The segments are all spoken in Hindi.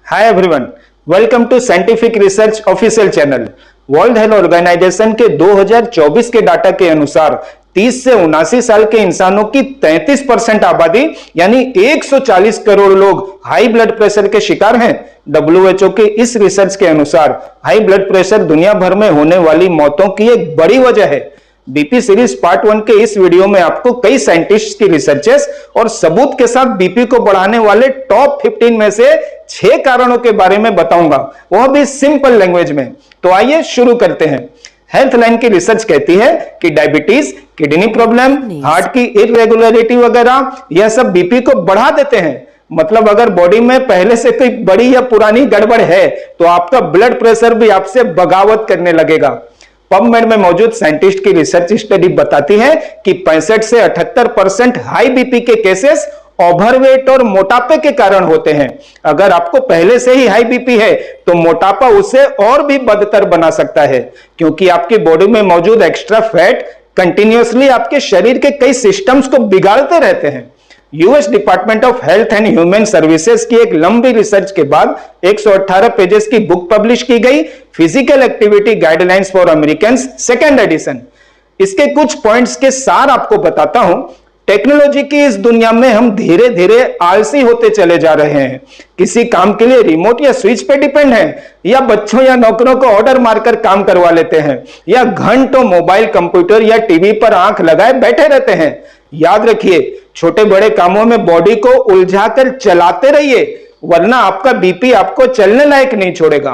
Hi everyone, welcome to scientific research official channel. World health organisation के 2024 के डाटा के अनुसार 30 से 79 साल के इंसानों की 33% आबादी यानी 140 करोड़ लोग हाई ब्लड प्रेशर के शिकार हैं। WHO के इस रिसर्च के अनुसार हाई ब्लड प्रेशर दुनिया भर में होने वाली मौतों की एक बड़ी वजह है। बीपी सीरीज पार्ट 1 के इस वीडियो में आपको कई साइंटिस्ट की रिसर्चेस और सबूत के साथ बीपी को बढ़ाने वाले टॉप 15 में से 6 कारणों के बारे में बताऊंगा, वह भी सिंपल लैंग्वेज में। तो आइए शुरू करते हैं। हेल्थ लाइन की रिसर्च कहती है कि डायबिटीज, किडनी प्रॉब्लम, हार्ट की इरेगुलरिटी वगैरह यह सब बीपी को बढ़ा देते हैं। मतलब अगर बॉडी में पहले से कोई बड़ी या पुरानी गड़बड़ है तो आपका ब्लड प्रेशर भी आपसे बगावत करने लगेगा। पबमेड में मौजूद साइंटिस्ट की रिसर्च स्टडी बताती है कि 65 से 78% हाई बीपी के केसेस ओवरवेट और मोटापे के कारण होते हैं। अगर आपको पहले से ही हाई बीपी है तो मोटापा उसे और भी बदतर बना सकता है, क्योंकि आपकी बॉडी में मौजूद एक्स्ट्रा फैट कंटिन्यूअसली आपके शरीर के कई सिस्टम्स को बिगाड़ते रहते हैं। US department of health and human services की एक लंबी रिसर्च के बाद 118 पेजेस की बुक पब्लिश की गई, physical activity guidelines for Americans second edition. इसके कुछ पॉइंट्स के सार आपको बताता हूं। टेक्नोलॉजी की इस दुनिया में हम धीरे धीरे आलसी होते चले जा रहे हैं। किसी काम के लिए रिमोट या स्विच पे डिपेंड है, या बच्चों या नौकरों को ऑर्डर मारकर काम करवा लेते हैं, या घंटों मोबाइल, कंप्यूटर या टीवी पर आंख लगाए बैठे रहते हैं। याद रखिए, छोटे बड़े कामों में बॉडी को उलझाकर चलाते रहिए, वरना आपका बीपी आपको चलने लायक नहीं छोड़ेगा।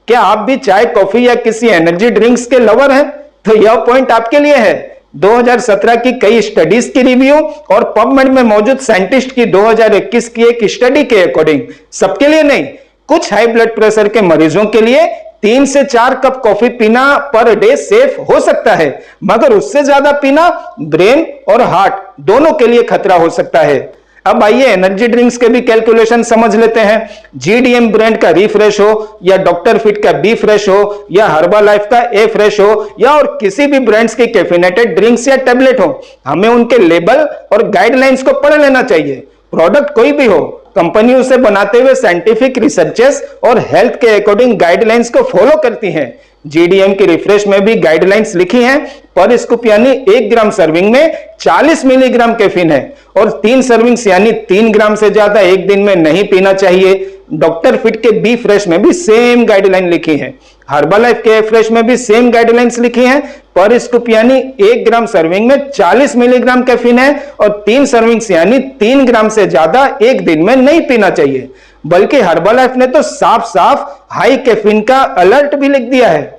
क्या आप भी चाय, कॉफी या किसी एनर्जी ड्रिंक्स के लवर हैं? तो यह पॉइंट आपके लिए है। 2017 की कई स्टडीज की रिव्यू और पबमेड में मौजूद साइंटिस्ट की 2021 की एक स्टडी के अकॉर्डिंग सबके लिए नहीं, कुछ हाई ब्लड प्रेशर के मरीजों के लिए 3 से 4 कप कॉफी पीना पर डे सेफ हो सकता है, मगर उससे ज्यादा पीना ब्रेन और हार्ट दोनों के लिए खतरा हो सकता है। अब आइए एनर्जी ड्रिंक्स के भी कैलकुलेशन समझ लेते हैं। जीडीएम ब्रांड का रिफ्रेश हो, या डॉक्टर फिट का बी फ्रेश हो, या हर्बालाइफ का ए फ्रेश हो, या और किसी भी ब्रांड्स के कैफिनेटेड ड्रिंक्स या टैबलेट हो, हमें उनके लेबल और गाइडलाइंस को पढ़ लेना चाहिए। प्रोडक्ट कोई भी हो, कंपनी उसे बनाते हुए साइंटिफिक रिसर्चेस और हेल्थ के अकॉर्डिंग गाइडलाइंस को फॉलो करती है। जीडीएम की रिफ्रेश में भी गाइडलाइंस लिखी हैं। पर स्कूप यानी 1 ग्राम सर्विंग में 40 मिलीग्राम कैफीन है, और 3 सर्विंग्स यानी 3 ग्राम से ज्यादा एक दिन में नहीं पीना चाहिए। डॉक्टर फिट के बी फ्रेश में भी सेम गाइडलाइन लिखी है। हर्बालाइफ के फ्रेश में भी सेम गाइडलाइंस लिखी हैं। पर स्कूप यानी 1 ग्राम सर्विंग में 40 मिलीग्राम कैफीन है, और 3 सर्विंग्स यानी 3 ग्राम से ज्यादा एक दिन में नहीं पीना चाहिए। बल्कि हर्बालाइफ ने तो साफ साफ हाई कैफीन का अलर्ट भी लिख दिया है।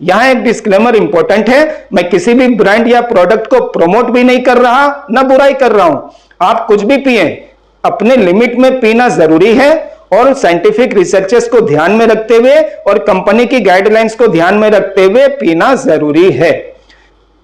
यहां एक डिस्क्लेमर इंपॉर्टेंट है, मैं किसी भी ब्रांड या प्रोडक्ट को प्रमोट भी नहीं कर रहा, ना बुराई कर रहा हूं। आप कुछ भी पिए, अपने लिमिट में पीना जरूरी है, और साइंटिफिक रिसर्चेस को ध्यान में रखते हुए और कंपनी की गाइडलाइंस को ध्यान में रखते हुए पीना जरूरी है।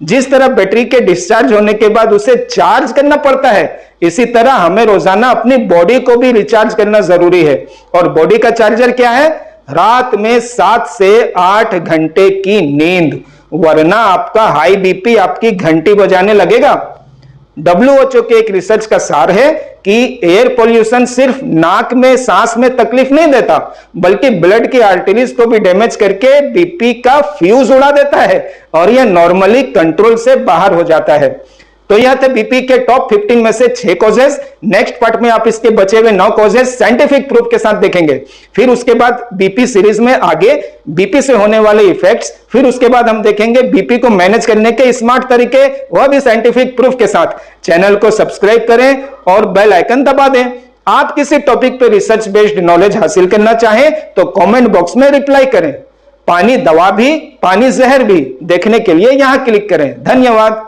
जिस तरह बैटरी के डिस्चार्ज होने के बाद उसे चार्ज करना पड़ता है, इसी तरह हमें रोजाना अपनी बॉडी को भी रिचार्ज करना जरूरी है। और बॉडी का चार्जर क्या है? रात में 7 से 8 घंटे की नींद, वरना आपका हाई बीपी आपकी घंटी बजाने लगेगा। WHO के एक रिसर्च का सार है कि एयर पोल्यूशन सिर्फ नाक में सांस में तकलीफ नहीं देता, बल्कि ब्लड की आर्टरीज को भी डैमेज करके बीपी का फ्यूज उड़ा देता है, और यह नॉर्मली कंट्रोल से बाहर हो जाता है। तो यह थे बीपी के टॉप 15 में से 6 कॉजेस। नेक्स्ट पार्ट में आप इसके बचे हुए 9 कॉजेस साइंटिफिक प्रूफ के साथ देखेंगे। फिर उसके बाद बीपी सीरीज में आगे बीपी से होने वाले इफेक्ट्स, फिर उसके बाद हम देखेंगे बीपी को मैनेज करने के स्मार्ट तरीके, वह भी साइंटिफिक प्रूफ के साथ। चैनल को सब्सक्राइब करें और बेल आइकन दबा दें। आप किसी टॉपिक पर रिसर्च बेस्ड नॉलेज हासिल करना चाहें तो कॉमेंट बॉक्स में रिप्लाई करें। पानी दवा भी, पानी जहर भी देखने के लिए यहां क्लिक करें। धन्यवाद।